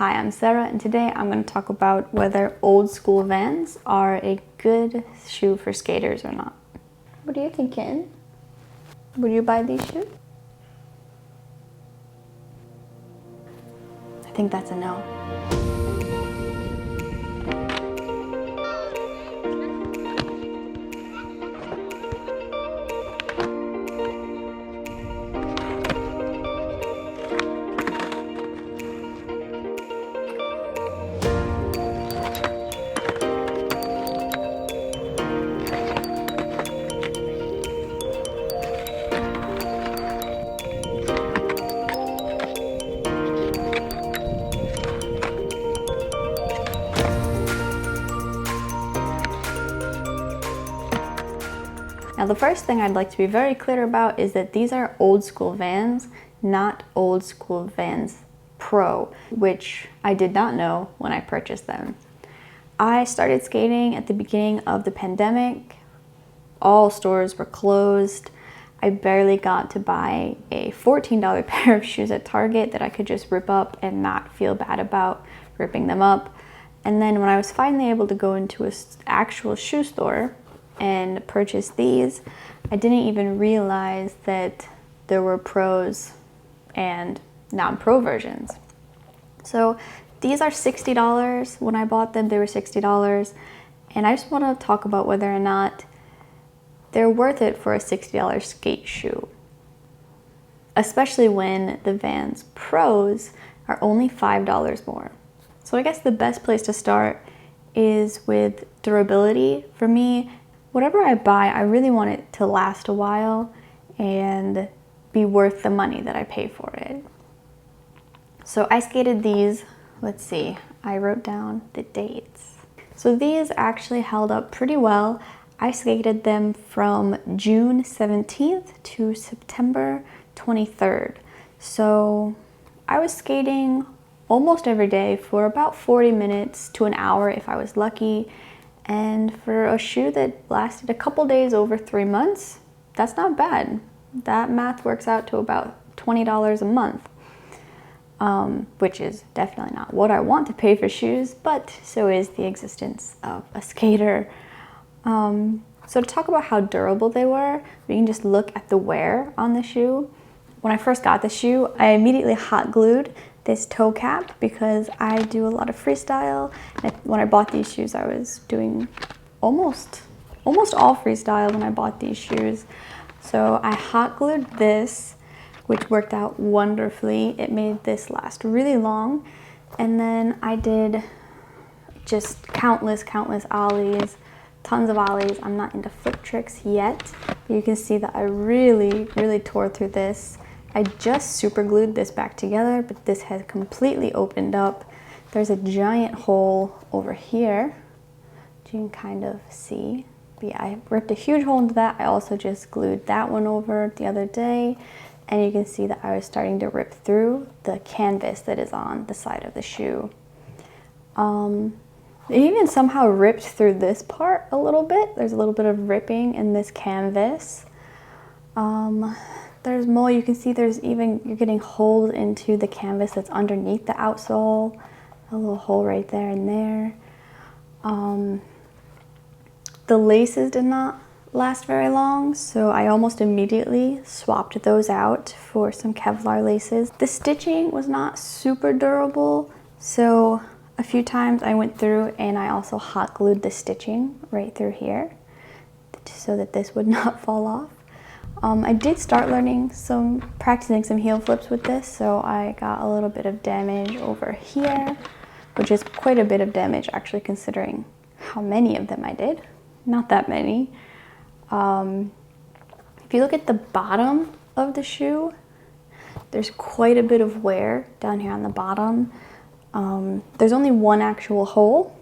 Hi, I'm Sarah, and today I'm going to talk about whether old school Vans are a good shoe for skaters or not. What do you think, Ken? Would you buy these shoes? I think that's a no. Now, the first thing I'd like to be very clear about is that these are old school Vans, not old school Vans Pro, which I did not know when I purchased them. I started skating at the beginning of the pandemic. All stores were closed. I barely got to buy a $14 pair of shoes at Target that I could just rip up and not feel bad about ripping them up. And then when I was finally able to go into an actual shoe store and purchase these, I didn't even realize that there were pros and non-pro versions. So these are $60. When I bought them, they were $60. And I just want to talk about whether or not they're worth it for a $60 skate shoe, especially when the Vans Pros are only $5 more. So I guess the best place to start is with durability. For me, whatever I buy, I really want it to last a while and be worth the money that I pay for it. So I skated these, let's see, I wrote down the dates. So these actually held up pretty well. I skated them from June 17th to September 23rd. So I was skating almost every day for about 40 minutes to an hour if I was lucky. And for a shoe that lasted a couple days over 3 months, that's not bad. That math works out to about $20 a month, which is definitely not what I want to pay for shoes, but so is the existence of a skater. So to talk about how durable they were, we can just look at the wear on the shoe. When I first got the shoe, I immediately hot glued this toe cap because I do a lot of freestyle. And when I bought these shoes, I was doing almost all freestyle when I bought these shoes. So I hot glued this, which worked out wonderfully. It made this last really long. And then I did just countless ollies, tons of ollies. I'm not into flip tricks yet, but you can see that I really tore through this. I just super glued this back together, but this has completely opened up. There's a giant hole over here, which you can kind of see. But yeah, I ripped a huge hole into that. I also just glued that one over the other day, and you can see that I was starting to rip through the canvas that is on the side of the shoe. It even somehow ripped through this part a little bit. There's a little bit of ripping in this canvas. There's more. You can see you're getting holes into the canvas that's underneath the outsole. A little hole right there and there. The laces did not last very long, so I almost immediately swapped those out for some Kevlar laces. The stitching was not super durable, so a few times I went through and I also hot glued the stitching right through here so that this would not fall off. I did start practicing some heel flips with this, so I got a little bit of damage over here, which is quite a bit of damage actually considering how many of them I did. Not that many. If you look at the bottom of the shoe, there's quite a bit of wear down here on the bottom. There's only one actual hole,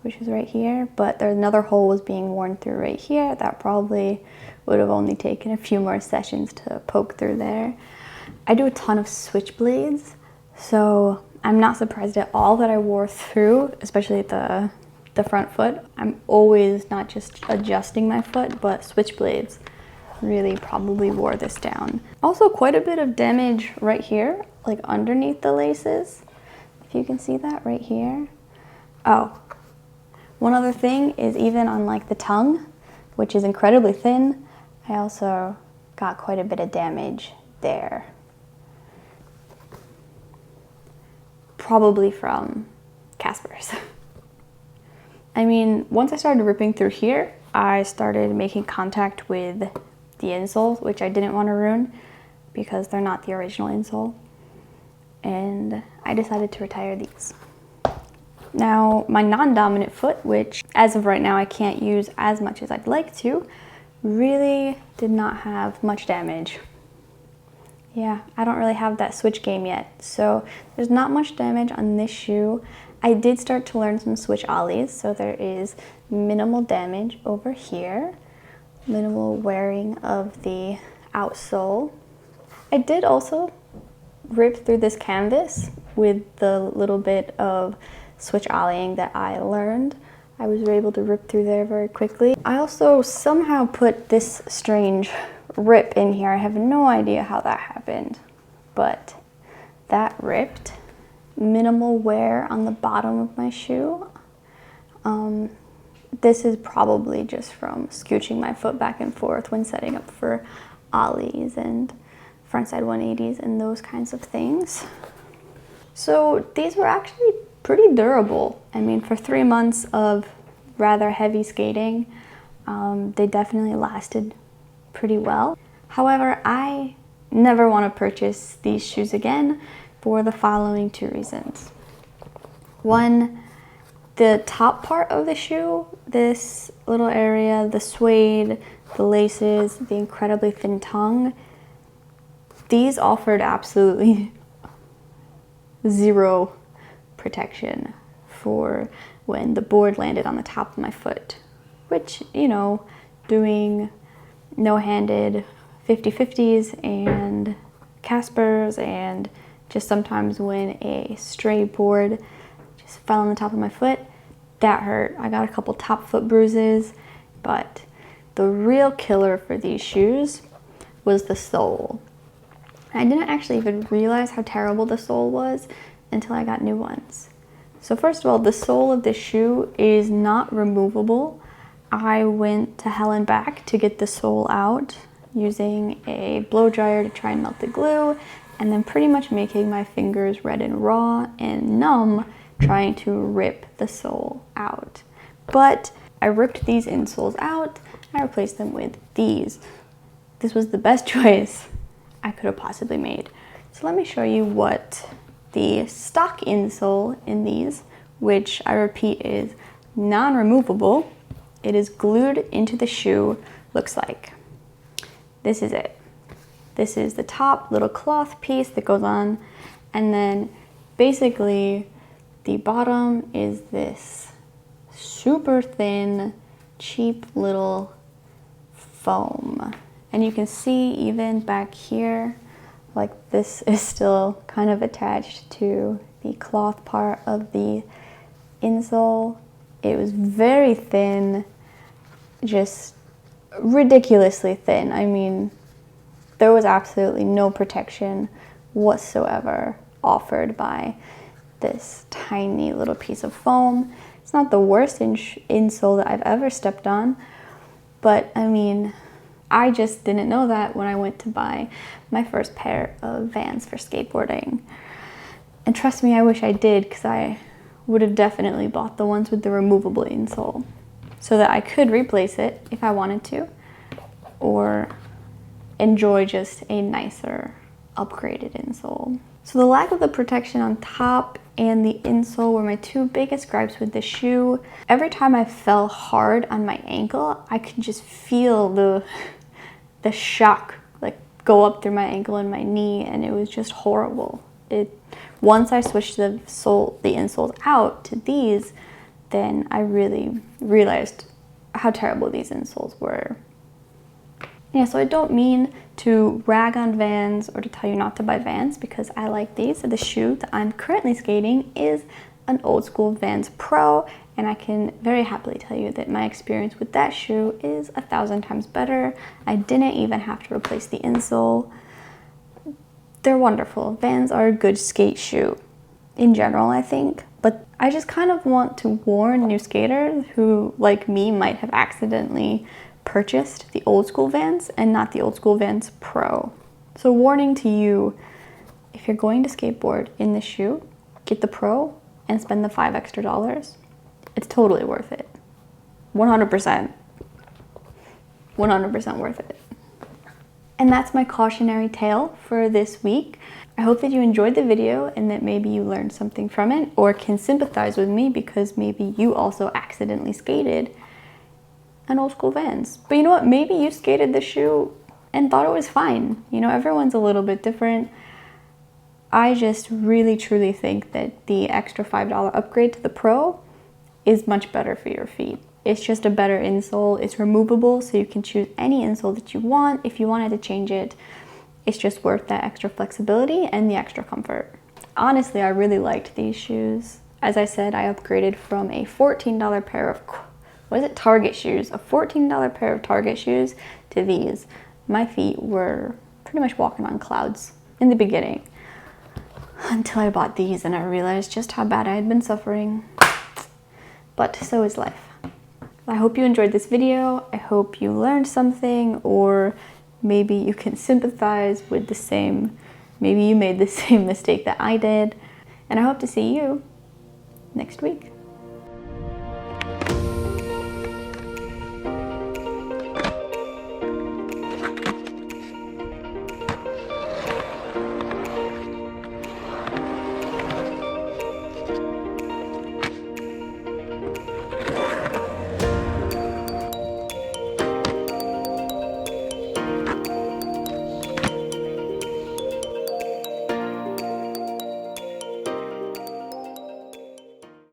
which is right here, but there's another hole was being worn through right here. That probably would have only taken a few more sessions to poke through there. I do a ton of switchblades, so I'm not surprised at all that I wore through, especially the front foot. I'm always not just adjusting my foot, but switchblades really probably wore this down. Also quite a bit of damage right here, like underneath the laces. if you can see that right here. Oh, one other thing is even on like the tongue, which is incredibly thin, I also got quite a bit of damage there. Probably from Casper's. I mean, once I started ripping through here, I started making contact with the insoles, which I didn't want to ruin because they're not the original insole. And I decided to retire these. Now, my non-dominant foot, which as of right now I can't use as much as I'd like to, really did not have much damage. Yeah, I don't really have that switch game yet, so there's not much damage on this shoe. I did start to learn some switch ollies, so there is minimal damage over here, minimal wearing of the outsole. I did also rip through this canvas with the little bit of switch ollieing that I learned. I was able to rip through there very quickly. I also somehow put this strange rip in here. I have no idea how that happened, but that ripped. Minimal wear on the bottom of my shoe. This is probably just from scooching my foot back and forth when setting up for ollies and frontside 180s and those kinds of things. So these were actually pretty durable. I mean, for 3 months of rather heavy skating, they definitely lasted pretty well. However, I never want to purchase these shoes again for the following 2 reasons. One, the top part of the shoe, this little area, the suede, the laces, the incredibly thin tongue, these offered absolutely zero protection for when the board landed on the top of my foot, which, you know, doing no-handed 50/50s and Caspers, and just sometimes when a stray board just fell on the top of my foot, that hurt. I got a couple top foot bruises, but the real killer for these shoes was the sole. I didn't actually even realize how terrible the sole was until I got new ones. So first of all, the sole of this shoe is not removable. I went to hell and back to get the sole out using a blow dryer to try and melt the glue, and then pretty much making my fingers red and raw and numb trying to rip the sole out. But I ripped these insoles out and I replaced them with these. This was the best choice I could have possibly made. So let me show you what the stock insole in these, which I repeat is non-removable, it is glued into the shoe, looks like. This is it. This is the top little cloth piece that goes on, and then basically the bottom is this super thin, cheap little foam. And you can see even back here, like this is still kind of attached to the cloth part of the insole. It was very thin, just ridiculously thin. I mean, there was absolutely no protection whatsoever offered by this tiny little piece of foam. It's not the worst insole that I've ever stepped on, but I mean, I just didn't know that when I went to buy my first pair of Vans for skateboarding. And trust me, I wish I did, because I would have definitely bought the ones with the removable insole so that I could replace it if I wanted to, or enjoy just a nicer upgraded insole. So the lack of the protection on top and the insole were my 2 biggest gripes with the shoe. Every time I fell hard on my ankle, I could just feel the shock like go up through my ankle and my knee, and it was just horrible. Once I switched the insoles out to these, then I really realized how terrible these insoles were. Yeah, so I don't mean to rag on Vans or to tell you not to buy Vans, because I like these. The shoe that I'm currently skating is an old school Vans Pro, and I can very happily tell you that my experience with that shoe is 1,000 times better. I didn't even have to replace the insole. They're wonderful. Vans are a good skate shoe. in general, I think. But I just kind of want to warn new skaters who, like me, might have accidentally purchased the old school Vans and not the old school Vans Pro. So warning to you, if you're going to skateboard in this shoe, get the Pro and spend the $5 extra. It's totally worth it. 100%. 100% worth it. And that's my cautionary tale for this week. I hope that you enjoyed the video and that maybe you learned something from it or can sympathize with me because maybe you also accidentally skated an old school Vans. But you know what? Maybe you skated the shoe and thought it was fine. You know, everyone's a little bit different. I just really truly think that the extra $5 upgrade to the Pro is much better for your feet. It's just a better insole. It's removable, so you can choose any insole that you want. If you wanted to change it, it's just worth that extra flexibility and the extra comfort. Honestly, I really liked these shoes. As I said, I upgraded from a $14 pair of, Target shoes, a $14 pair of Target shoes to these. My feet were pretty much walking on clouds in the beginning until I bought these and I realized just how bad I had been suffering. But so is life. I hope you enjoyed this video. I hope you learned something, or maybe you can sympathize with maybe you made the same mistake that I did. And I hope to see you next week.